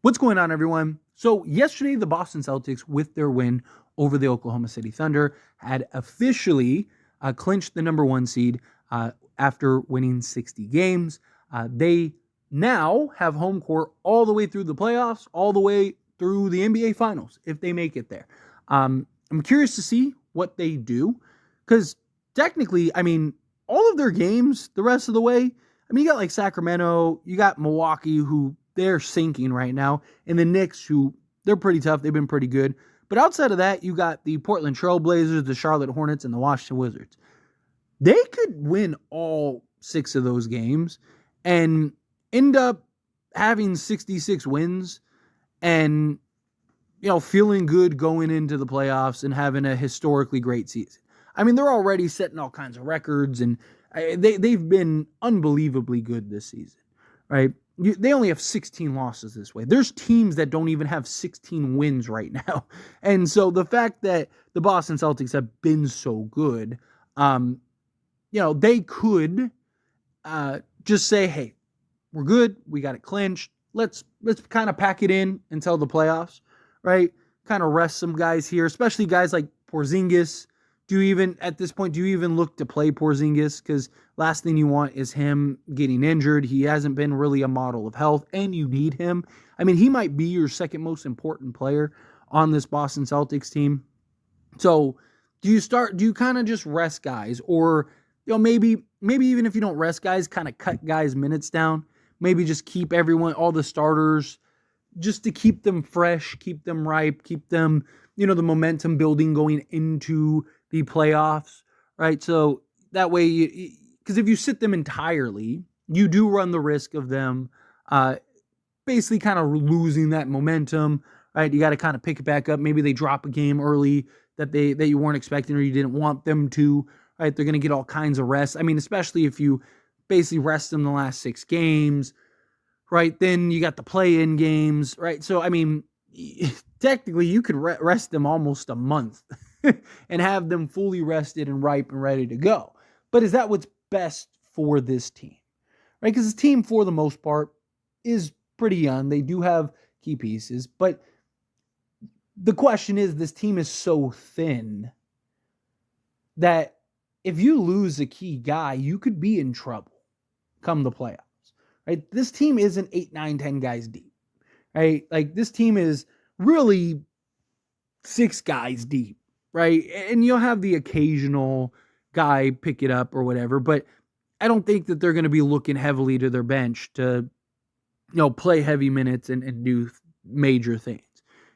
What's going on, everyone? So yesterday, the Boston Celtics, with their win over the Oklahoma City Thunder, had officially clinched the number one seed after winning 60 games. They now have home court all the way through the playoffs, all the way through the NBA Finals, if they make it there. I'm curious to see what they do, because technically, all of their games the rest of the way, you got like Sacramento, you got Milwaukee, who they're sinking right now, and the Knicks, who they're pretty tough. They've been pretty good. But outside of that, you got the Portland Trail Blazers, the Charlotte Hornets, and the Washington Wizards. They could win all 6 of those games and end up having 66 wins and, feeling good going into the playoffs and having a historically great season. They're already setting all kinds of records, and they've been unbelievably good this season, right? They only have 16 losses this way. There's teams that don't even have 16 wins right now. And so the fact that the Boston Celtics have been so good, they could just say, hey, we're good. We got it clinched. Let's kind of pack it in until the playoffs, right? Kind of rest some guys here, especially guys like Porzingis. At this point, do you even look to play Porzingis? Because last thing you want is him getting injured. He hasn't been really a model of health, and you need him. He might be your second most important player on this Boston Celtics team. So do you kind of just rest guys? Or, maybe even if you don't rest guys, kind of cut guys' minutes down. Maybe just keep all the starters, just to keep them fresh, keep them ripe, keep them, the momentum building going into the playoffs, right? So that way, because if you sit them entirely, you do run the risk of them basically kind of losing that momentum, right? You got to kind of pick it back up. Maybe they drop a game early that you weren't expecting or you didn't want them to, right? They're going to get all kinds of rest. Especially if you basically rest them the last 6 games, right? Then you got the play-in games, right? So, technically you could rest them almost a month and have them fully rested and ripe and ready to go. But is that what's best for this team, right? Because this team, for the most part, is pretty young. They do have key pieces, but the question is, this team is so thin that if you lose a key guy, you could be in trouble come the playoffs, right? This team isn't 8, 9, 10 guys deep, right? Like, this team is really 6 guys deep, right? And you'll have the occasional guy pick it up or whatever, but I don't think that they're going to be looking heavily to their bench to, play heavy minutes and do major things.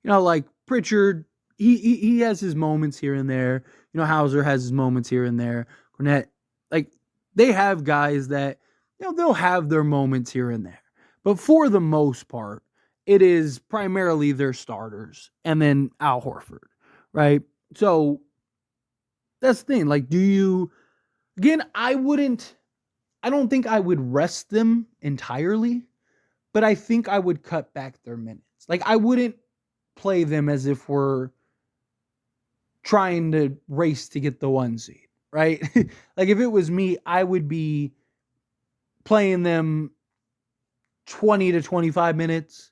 Like Pritchard, he has his moments here and there. Hauser has his moments here and there. Cornette, like, they have guys that, they'll have their moments here and there. But for the most part, it is primarily their starters and then Al Horford, right? So that's the thing. Like, I don't think I would rest them entirely, but I think I would cut back their minutes. Like, I wouldn't play them as if we're trying to race to get the 1 seed, right? Like, if it was me, I would be playing them 20 to 25 minutes,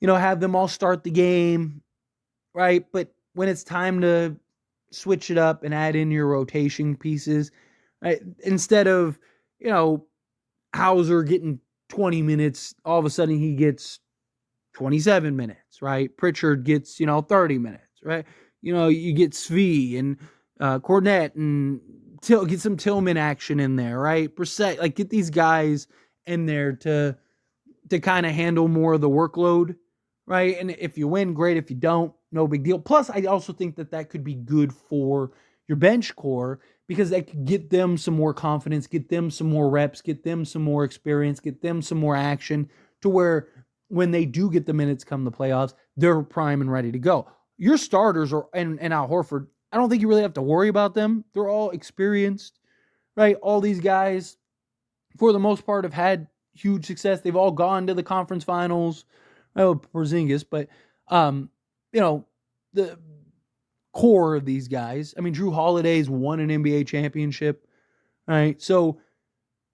have them all start the game, right? But when it's time to switch it up and add in your rotation pieces, right? Instead of, Hauser getting 20 minutes, all of a sudden he gets 27 minutes, right? Pritchard gets, 30 minutes, right? You get Svi and Cornette and get some Tillman action in there, right? Brissett, like, get these guys in there to kind of handle more of the workload, right? And if you win, great. If you don't, no big deal. Plus, I also think that could be good for your bench core, because that could get them some more confidence, get them some more reps, get them some more experience, get them some more action, to where when they do get the minutes come the playoffs, they're prime and ready to go. Your starters and Al Horford, I don't think you really have to worry about them. They're all experienced, right? All these guys, for the most part, have had huge success. They've all gone to the conference finals. Porzingis, but the core of these guys. Drew Holiday's won an NBA championship, right? So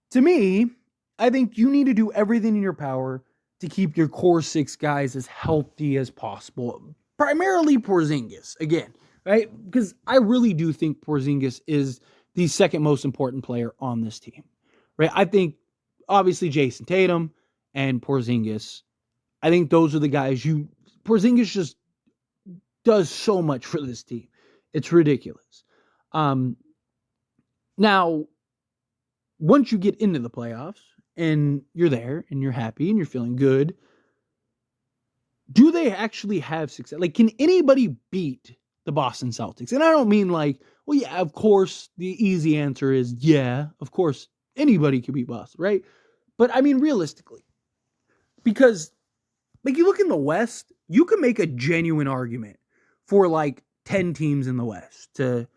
to me, I think you need to do everything in your power to keep your core six guys as healthy as possible. Primarily Porzingis, again, right? Because I really do think Porzingis is the second most important player on this team, right? I think obviously Jason Tatum and Porzingis, I think those are the guys Porzingis just does so much for this team. It's ridiculous. Now, once you get into the playoffs and you're there and you're happy and you're feeling good, do they actually have success? Like, can anybody beat the Boston Celtics? And I don't mean like, well, yeah, of course, the easy answer is yeah, of course, anybody can beat Boston, right? But I mean, realistically, because like you look in the West, you can make a genuine argument for like 10 teams in the West to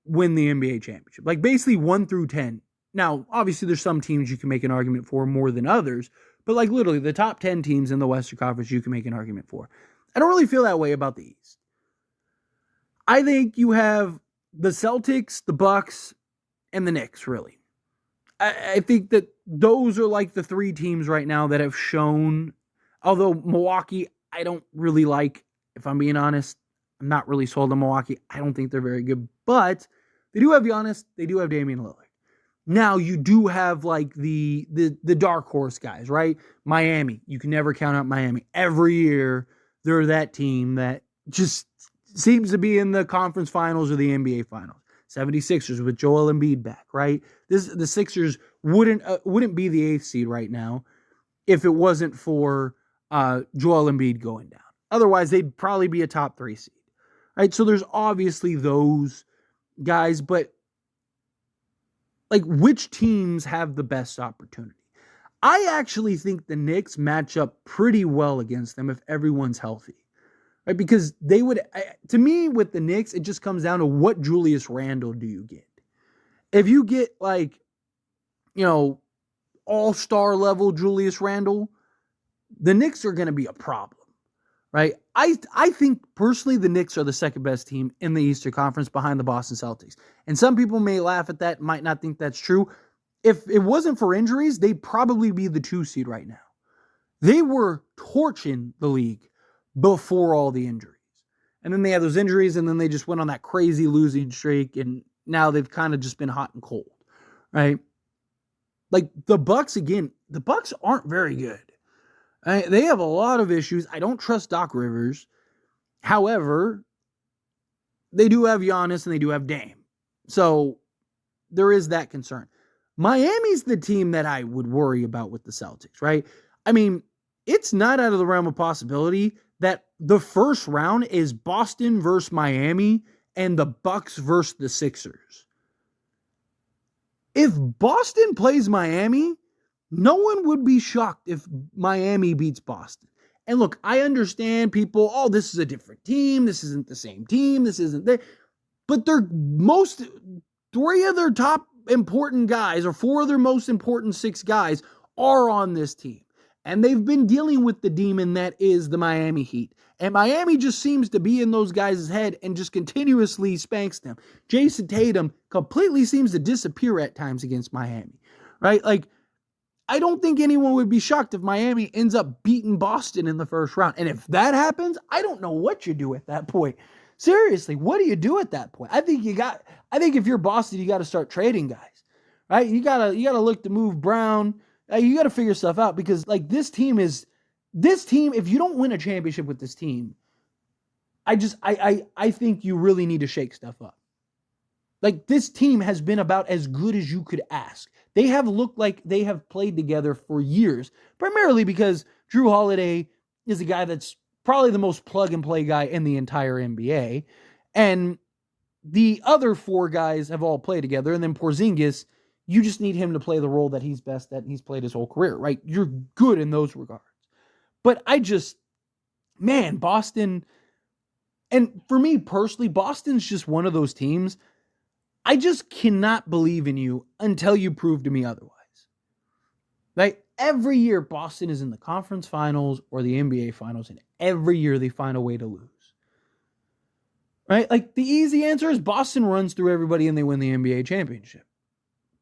win the NBA championship. Like basically 1 through 10. Now, obviously there's some teams you can make an argument for more than others, but like literally the top 10 teams in the Western Conference you can make an argument for. I don't really feel that way about the East. I think you have the Celtics, the Bucks, and the Knicks, really. I think that those are like the three teams right now that have shown, although Milwaukee, I don't really like, if I'm being honest. I'm not really sold on Milwaukee. I don't think they're very good, but they do have Giannis. They do have Damian Lillard. Now you do have like the dark horse guys, right? Miami. You can never count out Miami. Every year they're that team that just seems to be in the conference finals or the NBA finals. 76ers with Joel Embiid back, right? The Sixers wouldn't be the 8th seed right now if it wasn't for Joel Embiid going down. Otherwise, they'd probably be a top 3 seed. Right? So there's obviously those guys, but like which teams have the best opportunity? I actually think the Knicks match up pretty well against them if everyone's healthy. Right? Because they would, to me, with the Knicks, it just comes down to what Julius Randle do you get? If you get like, all-star level Julius Randle, the Knicks are going to be a problem. Right? I think personally the Knicks are the second best team in the Eastern Conference behind the Boston Celtics. And some people may laugh at that, might not think that's true. If it wasn't for injuries, they'd probably be the 2 seed right now. They were torching the league before all the injuries. And then they had those injuries, and then they just went on that crazy losing streak, and now they've kind of just been hot and cold. Right? Like the Bucks, again, the Bucks aren't very good. They have a lot of issues. I don't trust Doc Rivers. However, they do have Giannis and they do have Dame. So there is that concern. Miami's the team that I would worry about with the Celtics, right? I mean, it's not out of the realm of possibility that the first round is Boston versus Miami and the Bucks versus the Sixers. If Boston plays Miami, no one would be shocked if Miami beats Boston. And look, I understand people, this is a different team. This isn't the same team. This isn't there. But 3 of their top important guys, or 4 of their most important 6 guys, are on this team. And they've been dealing with the demon that is the Miami Heat. And Miami just seems to be in those guys' head and just continuously spanks them. Jason Tatum completely seems to disappear at times against Miami. Right? Like, I don't think anyone would be shocked if Miami ends up beating Boston in the first round. And if that happens, I don't know what you do at that point. Seriously, what do you do at that point? I think if you're Boston, you got to start trading guys. Right? You got to look to move Brown. You got to figure stuff out, because like this team, if you don't win a championship with this team, I think you really need to shake stuff up. Like, this team has been about as good as you could ask. They have looked like they have played together for years, primarily because Drew Holiday is a guy that's probably the most plug-and-play guy in the entire NBA. And the other 4 guys have all played together. And then Porzingis, you just need him to play the role that he's best at, and he's played his whole career, right? You're good in those regards. But Boston, and for me personally, Boston's just one of those teams. I just cannot believe in you until you prove to me otherwise. Like, every year Boston is in the conference finals or the NBA finals, and every year they find a way to lose. Right? Like, the easy answer is Boston runs through everybody and they win the NBA championship.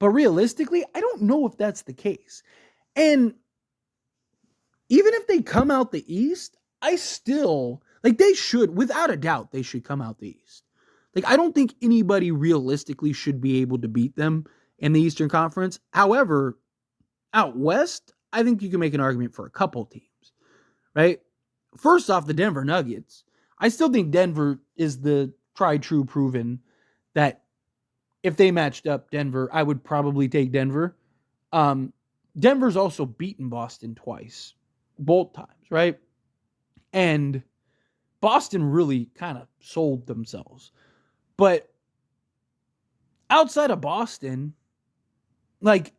But realistically, I don't know if that's the case. And even if they come out the East, I still, like, they should, without a doubt, they should come out the East. Like, I don't think anybody realistically should be able to beat them in the Eastern Conference. However, out West, I think you can make an argument for a couple teams, right? First off, the Denver Nuggets. I still think Denver is the tried, true, proven that if they matched up Denver, I would probably take Denver. Denver's also beaten Boston twice, both times, right? And Boston really kind of sold themselves. But outside of Boston, like,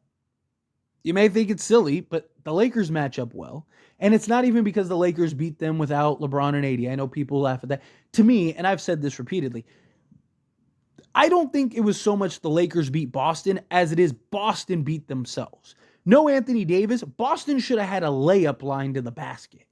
you may think it's silly, but the Lakers match up well. And it's not even because the Lakers beat them without LeBron and AD. I know people laugh at that. To me, and I've said this repeatedly, I don't think it was so much the Lakers beat Boston as it is Boston beat themselves. No Anthony Davis, Boston should have had a layup line to the basket.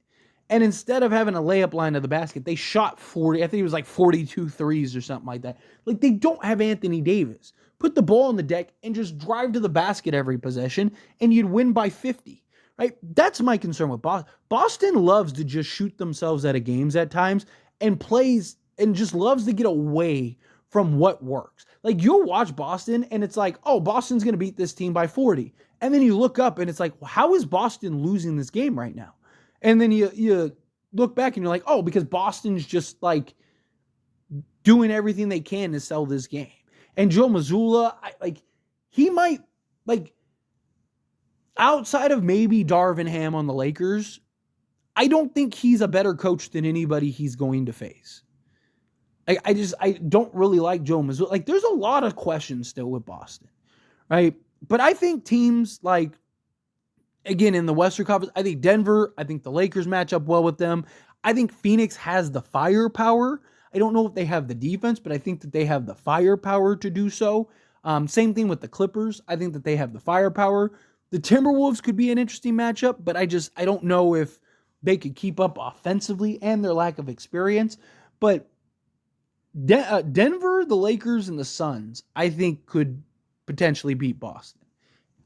And instead of having a layup line to the basket, they shot 40, I think it was like 42 threes or something like that. Like, they don't have Anthony Davis. Put the ball on the deck and just drive to the basket every possession, and you'd win by 50, right? That's my concern with Boston. Boston loves to just shoot themselves out of games at times and plays and just loves to get away from what works. Like, you'll watch Boston and it's like, oh, Boston's going to beat this team by 40. And then you look up and it's like, well, how is Boston losing this game right now? And then you look back and you're like, oh, because Boston's just like doing everything they can to sell this game. And Joe Mazzulla, he might, like, outside of maybe Darvin Ham on the Lakers, I don't think he's a better coach than anybody he's going to face. I don't really like Joe Mazzulla. Like, there's a lot of questions still with Boston, right? But I think teams like, again, in the Western Conference, I think Denver, I think the Lakers match up well with them. I think Phoenix has the firepower. I don't know if they have the defense, but I think that they have the firepower to do so. Same thing with the Clippers. I think that they have the firepower. The Timberwolves could be an interesting matchup, but I don't know if they could keep up offensively and their lack of experience. But Denver, the Lakers, and the Suns, I think could potentially beat Boston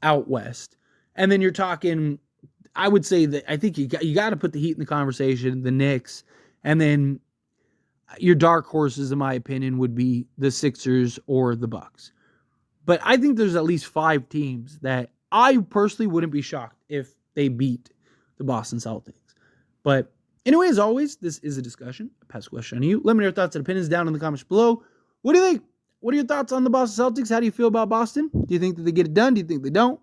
out West. And then you're talking, I would say that I think you got to put the Heat in the conversation, the Knicks, and then your dark horses, in my opinion, would be the Sixers or the Bucks. But I think there's at least 5 teams that I personally wouldn't be shocked if they beat the Boston Celtics. But anyway, as always, this is a discussion. I pass the question on to you. Let me know your thoughts and opinions down in the comments below. What do you think? What are your thoughts on the Boston Celtics? How do you feel about Boston? Do you think that they get it done? Do you think they don't?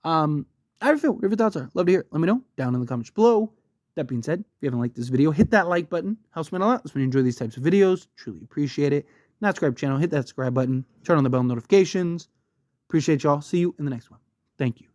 How do you feel? Whatever your thoughts are. Love to hear it. Let me know down in the comments below. That being said, if you haven't liked this video, hit that like button. Helps me out a lot. That's when you enjoy these types of videos. Truly appreciate it. Not subscribe channel, hit that subscribe button. Turn on the bell notifications. Appreciate y'all. See you in the next one. Thank you.